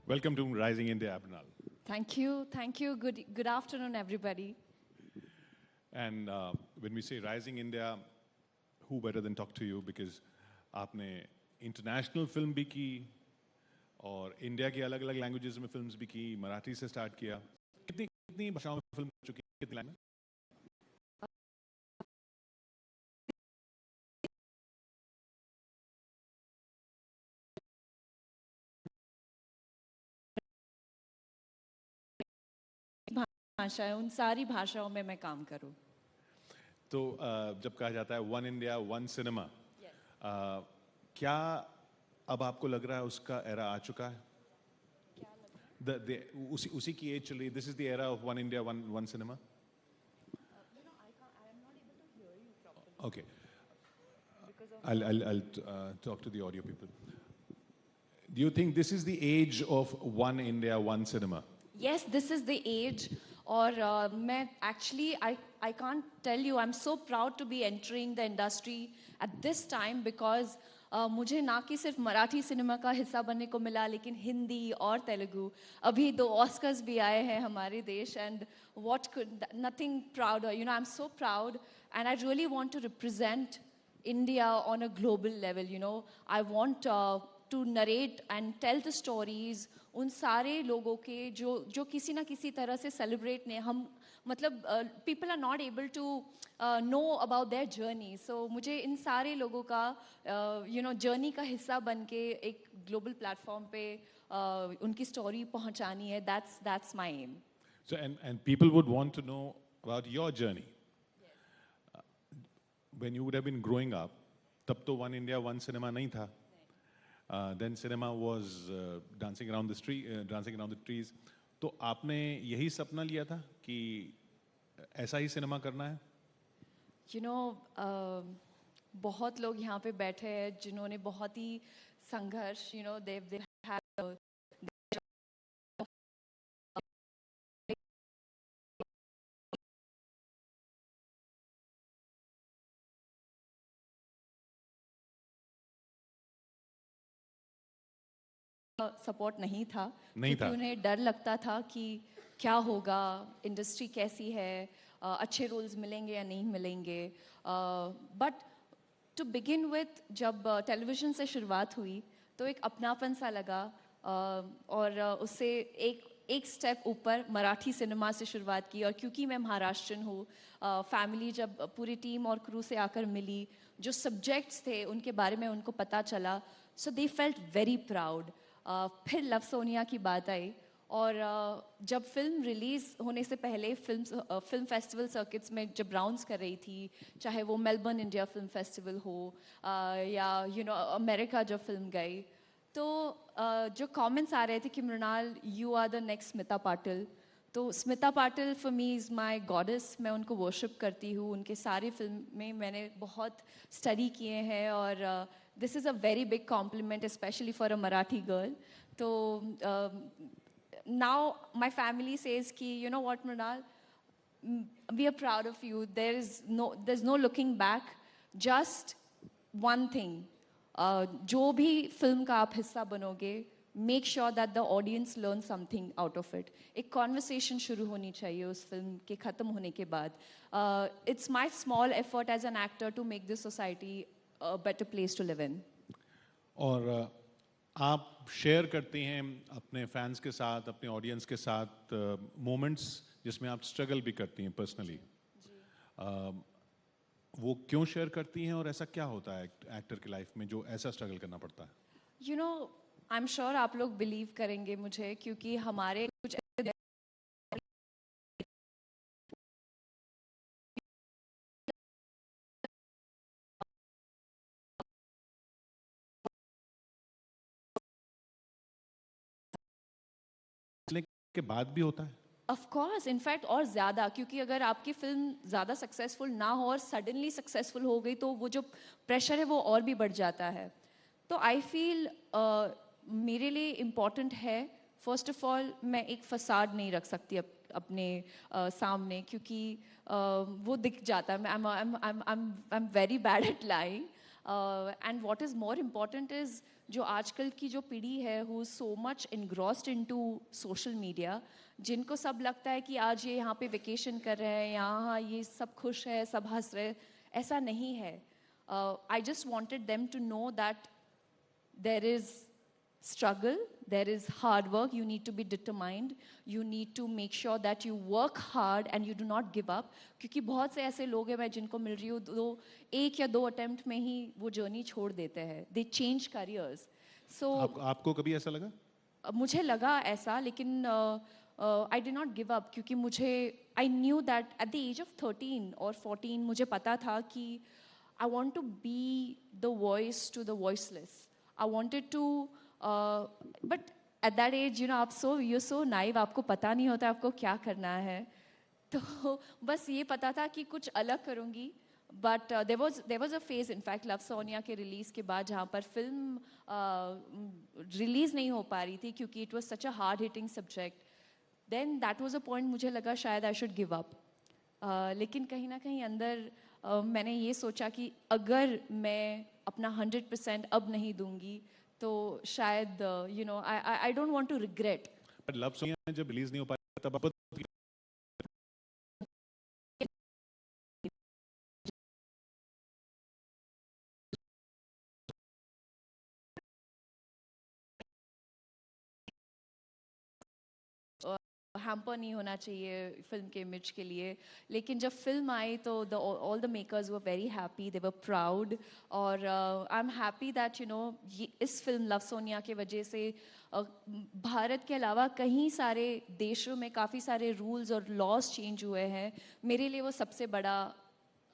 Welcome to Rising India, Abhinal. Thank you. Thank you. Good afternoon, everybody. And when we say Rising India, who better than talk to you? Because आपने international film भी की और India की अलग-अलग languages में films भी की, मराठी से start किया. कितनी कितनी भाषाओं में film चुकी कितनी language? भाषा है, उन सारी भाषाओं में मैं काम करूं. तो जब कहा जाता है One India, One Cinema, क्या अब आपको लग रहा है उसका era आ चुका है? उसी की age चल रही है. This is the era of One India, One Cinema. I am not able to hear you properly. Okay. I'll talk to the audio people. Do you think this is the age of One India, One Cinema? Yes, this is the age. और मैं actually I can't tell you, I'm so proud to be entering the industry at this time because मुझे ना कि सिर्फ Marathi cinema का हिस्सा बनने को मिला लेकिन हिंदी और तेलुगु अभी 2 ऑस्कर्स भी आए हैं हमारे देश and what could nothing prouder, you know, I'm so proud and I really want to represent India on a global level, you know. I want to narrate and tell the stories उन सारे लोगों के जो किसी ना किसी तरह से celebrate ने हम मतलब people are not able to know about their journey. So मुझे इन सारे लोगों का you know journey का हिस्सा बन के एक global platform पे उनकी story पहुंचानी है. That's my aim. So and people would want to know about your journey. When you would have been growing up, तब तो One India, One Cinema नहीं था. Then cinema was dancing around the trees. तो आपने यही सपना लिया था कि ऐसा ही सिनेमा करना है? You know, बहुत लोग यहाँ पे बैठे हैं जिन्होंने बहुत ही संघर्ष, you know, they've had support नहीं था क्योंकि उन्हें डर लगता था कि क्या होगा, इंडस्ट्री कैसी है, अच्छे रोल्स मिलेंगे या नहीं मिलेंगे. बट टू बिगिन विथ जब टेलीविज़न से शुरुआत हुई तो एक अपनापन सा लगा और उससे एक स्टेप ऊपर मराठी सिनेमा से शुरुआत की. और क्योंकि मैं महाराष्ट्रन हूँ, फैमिली जब पूरी टीम और क्रू से आकर मिली, जो सब्जेक्ट्स थे उनके बारे में उनको पता चला, सो दे फेल्ट वेरी प्राउड. फिर लव सोनिया की बात आई और जब फिल्म रिलीज़ होने से पहले फिल्म फेस्टिवल सर्किट्स में जब राउंड्स कर रही थी, चाहे वो मेलबर्न इंडिया फिल्म फेस्टिवल हो या यू नो अमेरिका जब फिल्म गई, तो जो कमेंट्स आ रहे थे कि Mrinal you are the next Smita Patil. तो Smita Patil for me is my goddess. मैं उनको वर्शिप करती हूँ. उनके सारे फिल्म में मैंने बहुत स्टडी किए हैं और this is a very big compliment, especially for a Marathi girl. So now my family says ki, you know what, Mrinal, we are proud of you. There's no looking back. Just one thing. जो भी film का आप हिस्सा बनोगे, make sure that the audience learns something out of it. एक conversation शुरू होनी चाहिए उस film के ख़त्म होने के बाद. It's my small effort as an actor to make this society a better place to live in. और आप शेयर करती हैं अपने फैंस के साथ, अपने ऑडियंस के साथ मोमेंट्स जिसमें आप स्ट्रगल भी करती हैं पर्सनली. वो क्यों शेयर करती हैं और ऐसा क्या होता है एक्टर की लाइफ में जो ऐसा स्ट्रगल करना पड़ता है? You know, I'm sure आप लोग बिलीव करेंगे मुझे क्योंकि हमारे कुछ के बाद भी होता है. ऑफ कोर्स, इनफैक्ट और ज़्यादा, क्योंकि अगर आपकी फिल्म ज़्यादा सक्सेसफुल ना हो और सडनली सक्सेसफुल हो गई तो वो जो प्रेशर है वो और भी बढ़ जाता है. तो आई फील मेरे लिए इम्पॉर्टेंट है, फर्स्ट ऑफ ऑल मैं एक फसाड नहीं रख सकती अपने सामने क्योंकि वो दिख जाता है. I am very bad at lying. And what is more important is जो आजकल की जो पीढ़ी है who is so much engrossed into social media, जिनको सब लगता है कि आज ये यहाँ पे वेकेशन कर रहे हैं, यहाँ ये सब खुश है, सब हंस रहे, ऐसा नहीं है. I just wanted them to know that there is struggle, there is hard work, you need to be determined, you need to make sure that you work hard and you do not give up. क्योंकि बहुत से ऐसे लोग हैं मैं जिनको मिल रही हूँ, एक या दो अटेम्प्ट में ही वो जर्नी छोड़ देते हैं, they change careers. So आपको कभी ऐसा लगा? मुझे लगा ऐसा, लेकिन I did not give up क्योंकि मुझे I knew that at the age of 13 or 14 मुझे पता था कि I want to be the voice to the voiceless. I wanted to, but at that age, you know, you're so naive, आपको पता नहीं होता आपको क्या करना है. तो बस ये पता था कि कुछ अलग करूँगी. But there was a phase, in fact, love Sonia के रिलीज के बाद जहाँ पर फिल्म रिलीज नहीं हो पा रही थी क्योंकि it was such a hard hitting subject. Then that was a point मुझे लगा शायद I should give up. लेकिन कहीं ना कहीं अंदर मैंने ये सोचा कि अगर मैं अपना 100% अब नहीं दूंगी तो शायद you know I don't want to regret. पर लव सोनिया जब रिलीज नहीं हो पाया तब हैम्पर नहीं होना चाहिए फिल्म के इमेज के लिए. लेकिन जब फिल्म आई तो all the makers were very happy, they were proud. और I am happy that you know इस फिल्म लव सोनिया के वजह से भारत के अलावा कई सारे देशों में काफ़ी सारे रूल्स और लॉज चेंज हुए हैं. मेरे लिए वो सबसे बड़ा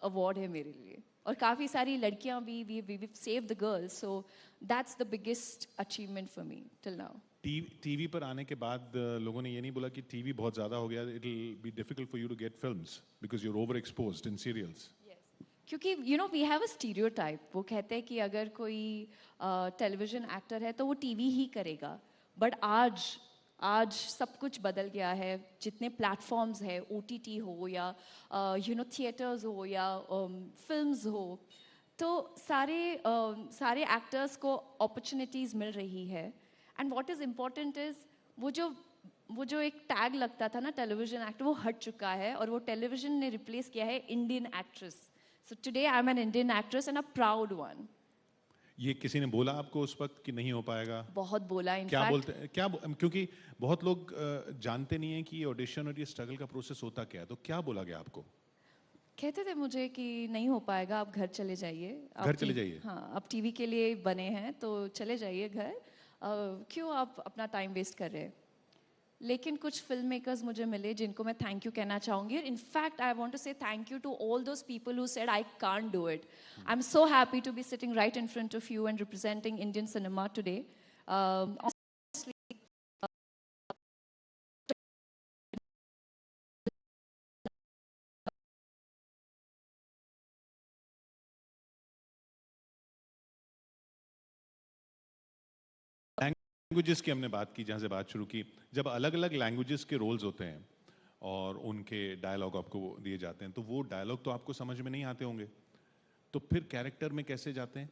अवार्ड है मेरे लिए. और काफ़ी सारी लड़कियां भी we save the girls, so that's the biggest achievement for me till now. TV पर आने के बाद लोगों ने ये नहीं बोला कि टीवी बहुत ज्यादा हो गया, it will be difficult for you to get films because you are over exposed in serials? क्योंकि you know we have a stereotype. वो कहते हैं कि अगर कोई टेलीविजन एक्टर है तो वो टीवी ही करेगा. बट आज सब कुछ बदल गया है. जितने प्लेटफॉर्म्स है, OTT हो या यू नो थिएटर्स हो या फिल्म्स हो, तो सारे एक्टर्स को अपॉर्चुनिटीज़ मिल रही है. And what is important is वो जो एक टैग लगता था ना टेलीविजन एक्टर, वो हट चुका है और वो टेलीविजन ने रिप्लेस किया है Indian actress. So today I am an Indian actress and a proud one. ये किसी ने बोला आपको उस वक्त कि नहीं हो पाएगा? बहुत बोला. क्या बोलते हैं, क्योंकि बहुत लोग जानते नहीं हैं कि ये ऑडिशन और ये स्ट्रगल का प्रोसेस होता क्या है, तो क्या बोला गया आपको? कहते थे मुझे कि नहीं हो पाएगा, आप घर चले जाइए. घर चले जाइए? हाँ, आप टीवी के लिए बने हैं तो चले जाइए घर. क्यों आप अपना टाइम वेस्ट कर रहे हैं. लेकिन कुछ फिल्म मेकर्स मुझे मिले जिनको मैं थैंक यू कहना चाहूँगी. In fact I want to say thank you to all those people who said I can't do it. I am so happy to be sitting right in front of you and representing Indian cinema today. Languages की हमने बात की, जहाँ से बात शुरू की. जब अलग अलग लैंग्वेजेस के रोल्स होते हैं और उनके डायलॉग आपको दिए जाते हैं तो वो डायलॉग तो आपको समझ में नहीं आते होंगे, तो फिर कैरेक्टर में कैसे जाते हैं?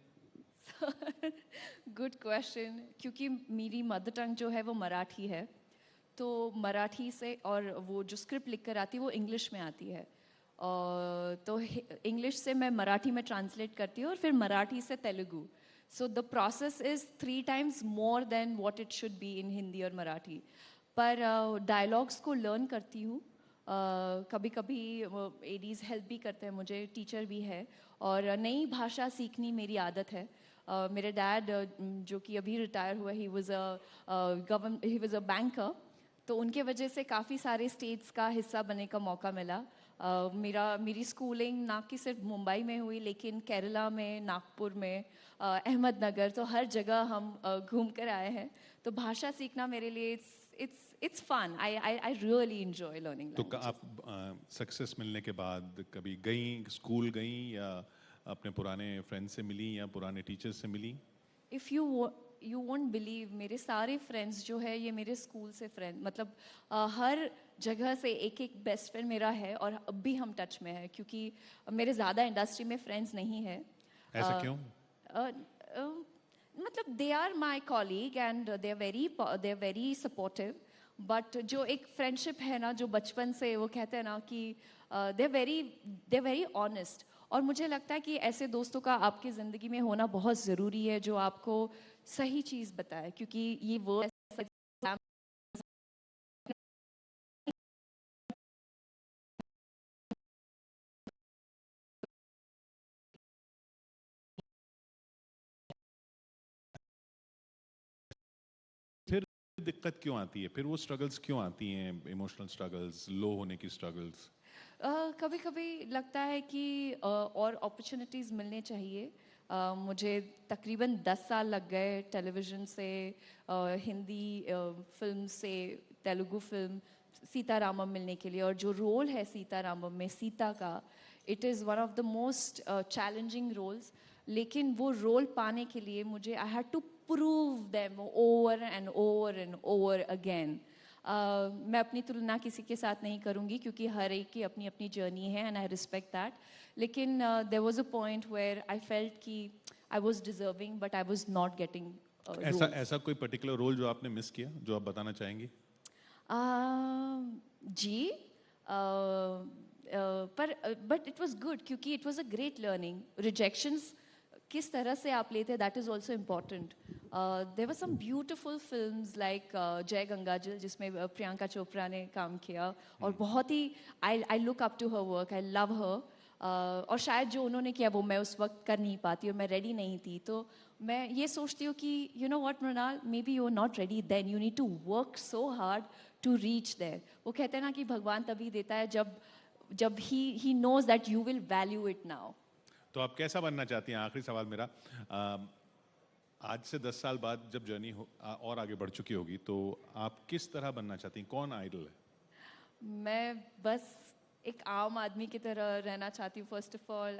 Good question. क्योंकि मेरी मदर टंग जो है वो मराठी है, तो मराठी से और वो जो स्क्रिप्ट लिख कर आती है वो इंग्लिश में आती है. तो इंग्लिश से मैं मराठी में ट्रांसलेट करती हूँ और फिर मराठी से Telugu. So the process is 3 times more than what it should be in Hindi और मराठी. पर डायलॉग्स को लर्न करती हूँ. कभी कभी एडीज हेल्प भी करते हैं मुझे, टीचर भी है. और नई भाषा सीखनी मेरी आदत है. मेरे डैड जो कि अभी रिटायर हुआ, ही वाज अ बैंकर, तो उनके वजह से काफ़ी सारे स्टेट्स का हिस्सा बनने का मौका मिला. मेरी स्कूलिंग ना कि सिर्फ मुंबई में हुई, लेकिन केरला में, नागपुर में, अहमदनगर, तो हर जगह हम घूम कर आए हैं. तो भाषा सीखना मेरे लिए it's fun. I really enjoy learning. तो आप सक्सेस मिलने के बाद कभी स्कूल गई या अपने पुराने फ्रेंड्स से मिली या पुराने टीचर्स से मिली? इफ़ यू वोंट बिलीव, मेरे सारे फ्रेंड्स जो है ये मेरे स्कूल से फ्रेंड, मतलब हर जगह से एक बेस्ट फ्रेंड मेरा है और अब भी हम टच में है. क्योंकि मेरे ज़्यादा इंडस्ट्री में फ्रेंड्स नहीं है. ऐसा क्यों? मतलब they are my colleague and they are very supportive, but जो एक फ्रेंडशिप है ना, जो बचपन से वो कहते हैं ना कि दे वेरी ऑनेस्ट, और मुझे लगता है कि ऐसे दोस्तों का आपकी ज़िंदगी में होना बहुत ज़रूरी है जो आपको सही चीज़ बताए, क्योंकि ये वो फिर दिक्कत क्यों आती है, फिर वो स्ट्रगल्स क्यों आती हैं, इमोशनल स्ट्रगल्स, लो होने की स्ट्रगल्स? कभी कभी लगता है कि और अपॉर्चुनिटीज़ मिलने चाहिए। मुझे तकरीबन 10 साल लग गए टेलीविज़न से, हिंदी फिल्म से तेलुगु फिल्म सीतारामम मिलने के लिए, और जो रोल है सीतारामम में सीता का, it is one of the most challenging roles. लेकिन वो रोल पाने के लिए मुझे I had to prove them over and over and over again. मैं अपनी तुलना किसी के साथ नहीं करूँगी क्योंकि हर एक की अपनी अपनी जर्नी है, एंड आई रिस्पेक्ट दैट। लेकिन there was a point where I felt कि I was deserving but I was not getting ऐसा ऐसा कोई पर्टिकुलर रोल जो आपने मिस किया, जो आप बताना चाहेंगी? जी, पर बट इट वाज गुड क्योंकि it was a great learning. Rejections किस तरह से आप लेते हैं, that is also important. There were some beautiful films like Jai Gangaajal, जिसमें प्रियंका चोपड़ा ने काम किया, और बहुत ही I look up to her work, I love her. और शायद जो उन्होंने किया वो मैं उस वक्त कर नहीं पाती, और मैं रेडी नहीं थी। तो मैं ये सोचती हूँ कि you know what Mrunal, maybe you are not ready then, you need to work so hard to reach there. वो कहते हैं ना कि भगवान तभी देता है जब he knows that you will value it now. तो आप कैसा बनना चाहती हैं, आखिरी सवाल मेरा, आज से 10 साल बाद जब जर्नी और आगे बढ़ चुकी होगी, तो आप किस तरह बनना चाहती हैं, कौन आइडल है? मैं बस एक आम आदमी की तरह रहना चाहती हूँ। First of all